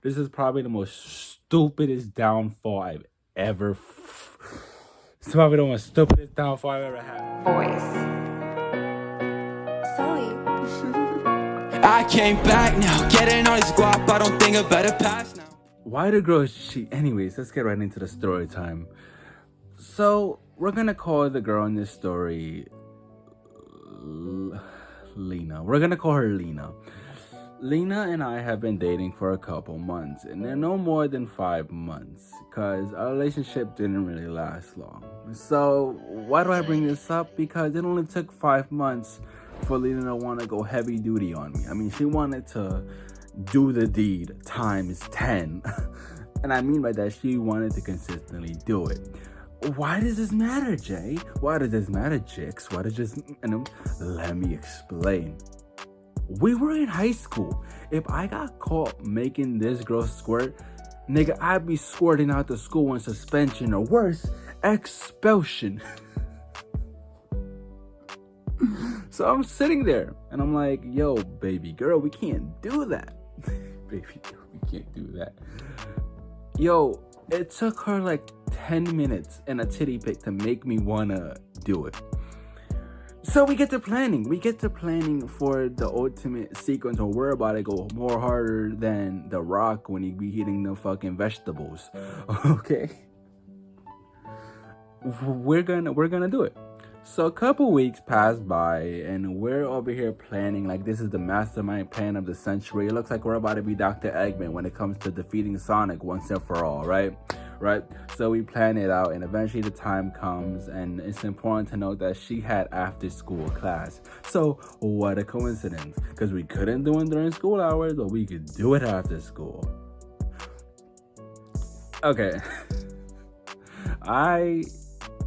This is probably the most stupidest downfall I've ever. It's probably the most stupidest downfall I've ever had. Voice. Sully. I came back now, getting all this guap, I don't think I better pass now. Why do girls cheat? Anyways, let's get right into the story time. So, we're gonna call the girl in this story Lena. We're gonna call her Lena. Lena and I have been dating for a couple months, and they're no more than 5 months, because our relationship didn't really last long. So, why do I bring this up? Because it only took 5 months for Lena to want to go heavy duty on me. I mean, she wanted to do the deed times 10. And I mean by that, she wanted to consistently do it. Why does this matter, Jay? Why does this matter, Jix? Why does this... let me explain. We were in high school. If I got caught making this girl squirt, nigga, I'd be squirting out the school on suspension or worse, expulsion. So I'm sitting there and I'm like, yo, baby girl, we can't do that. Baby girl, we can't do that. Yo, it took her like 10 minutes and a titty pic to make me wanna do it. So we get to planning. For the ultimate sequence where we're about to go more harder than The Rock when he be eating the fucking vegetables. Okay? We're gonna do it. So a couple weeks pass by and we're over here planning like this is the mastermind plan of the century. It looks like we're about to be Dr. Eggman when it comes to defeating Sonic once and for all, right? So we plan it out and eventually the time comes, and it's important to note that she had after school class. So what a coincidence, because we couldn't do it during school hours, but we could do it after school. Okay.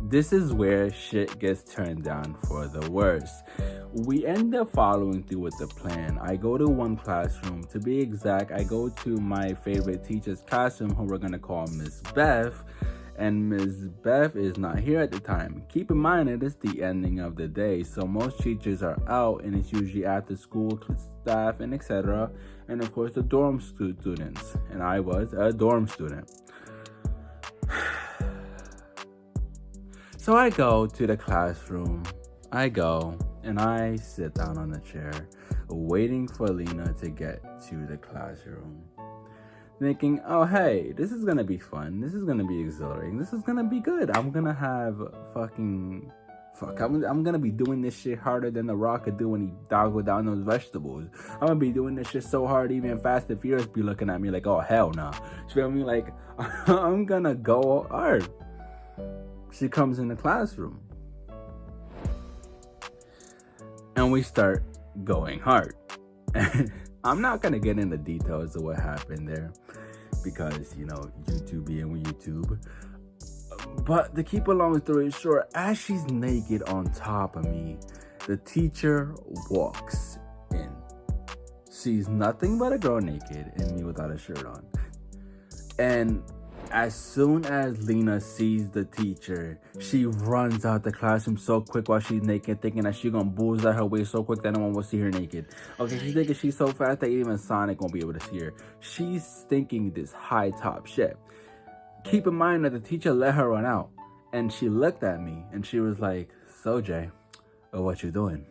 This is where shit gets turned down for the worse. We end up following through with the plan. I go to one classroom. To be exact, I go to my favorite teacher's classroom, who we're going to call Miss Beth. And Miss Beth is not here at the time. Keep in mind, it is the ending of the day, so most teachers are out, and it's usually after school staff and etc. And of course, the dorm students. And I was a dorm student. So I go to the classroom. And I sit down on the chair, waiting for Lena to get to the classroom. Thinking, oh hey, this is gonna be fun. This is gonna be exhilarating. This is gonna be good. I'm gonna have I'm gonna be doing this shit harder than The Rock could do when he doggled down those vegetables. I'm gonna be doing this shit so hard, even Fast and Furious be looking at me like, oh hell no. You feel me? Like, I'm gonna go hard. She comes in the classroom. And we start going hard. I'm not going to get into details of what happened there because, YouTube being with YouTube. But to keep a long story short, as she's naked on top of me, the teacher walks in. She's nothing but a girl naked and me without a shirt on. And as soon as Lena sees the teacher, she runs out the classroom so quick while she's naked, thinking that she's gonna bullseye her way so quick that no one will see her naked. Okay, she's thinking she's so fast that even Sonic won't be able to see her. She's thinking this high top shit. Keep in mind that the teacher let her run out, and she looked at me and she was like, "So Jay, what you doing?"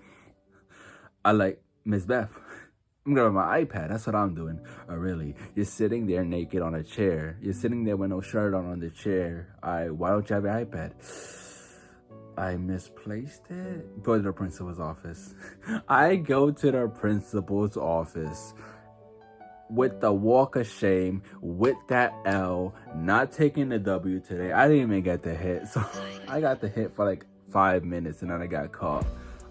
I like, "Miss Beth, I'm grabbing my iPad. That's what I'm doing." "Oh, really? You're sitting there naked on a chair. You're sitting there with no shirt on the chair. Why don't you have your iPad?" "I misplaced it." "Go to the principal's office." I go to the principal's office with the walk of shame, with that L, not taking the W today. I didn't even get the hit. So I got the hit for like 5 minutes and then I got caught.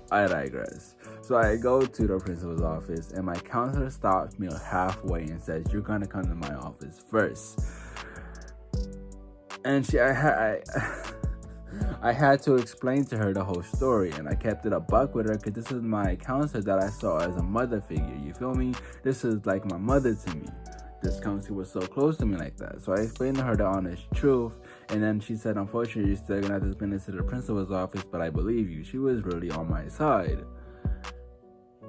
I digress. So I go to the principal's office and my counselor stops me halfway and says, "You're gonna come to my office first." And I had to explain to her the whole story, and I kept it a buck with her because this is my counselor that I saw as a mother figure. You feel me? This is like my mother to me. This counselor was so close to me like that. So I explained to her the honest truth, and then she said, "Unfortunately, you're still gonna have to spend this to the principal's office, but I believe you." She was really on my side.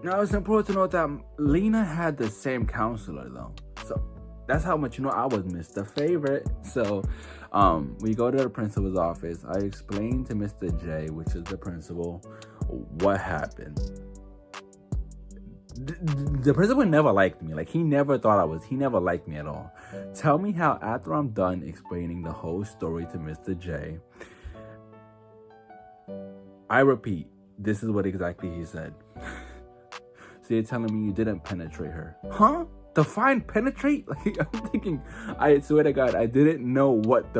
Now it's important to note that Lena had the same counselor though. So That's how much, I was Mr. Favorite. So we go to the principal's office. I explained to Mr. J, which is the principal, what happened. The principal never liked me. Like, he never liked me at all. Tell me how, after I'm done explaining the whole story to Mr. J, I repeat, this is what exactly he said. So you're telling me you didn't penetrate her? Huh? Define penetrate? Like, I'm thinking, I swear to God, I didn't know what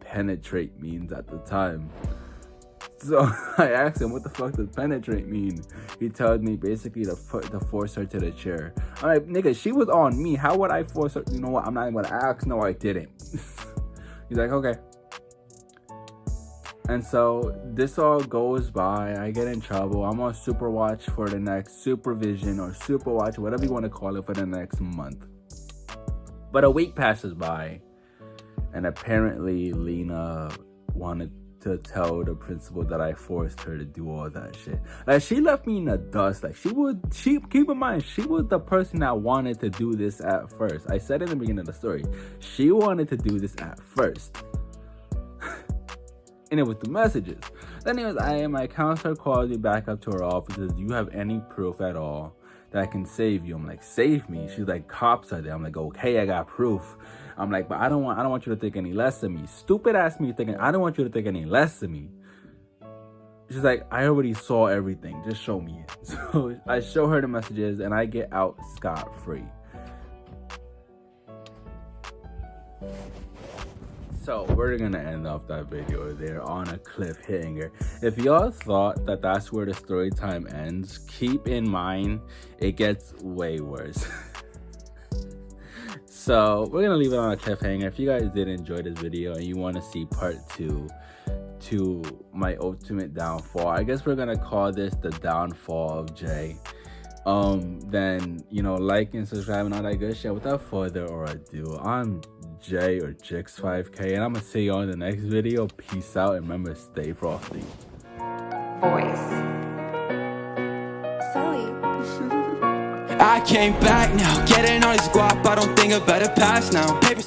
penetrate means at the time. So I asked him, what the fuck does penetrate mean? He tells me basically to force her to the chair. I'm like, nigga, she was on me. How would I force her? You know what? I'm not even gonna ask. No, I didn't. He's like, okay. And so this all goes by. I get in trouble. I'm on super watch for the next supervision or super watch, whatever you want to call it, for the next month. But a week passes by, and apparently Lena wanted to tell the principal that I forced her to do all that shit. Like, she left me in the dust. Like, she keep in mind, she was the person that wanted to do this at first. I said in the beginning of the story, she wanted to do this at first. And it was the messages. Then my counselor calls me back up to her office. Says, do you have any proof at all that can save you? I'm like, save me? She's like, cops are there. I'm like, okay, I got proof. I'm like, but I don't want you to think any less of me. Stupid ass me thinking, I don't want you to think any less of me. She's like, I already saw everything. Just show me it. So I show her the messages and I get out scot-free. So we're gonna end off that video there on a cliffhanger. If y'all thought that that's where the story time ends, keep in mind it gets way worse. So we're gonna leave it on a cliffhanger. If you guys did enjoy this video and you want to see part 2 to my ultimate downfall, I guess we're gonna call this the downfall of Jay. Then like and subscribe and all that good shit. Without further ado, I'm Jay or Jix5k, and I'm gonna see you on the next video. Peace out, and remember, stay frosty. Voice. Sully. I came back now, getting all this guap, I don't think I better pass now. Paper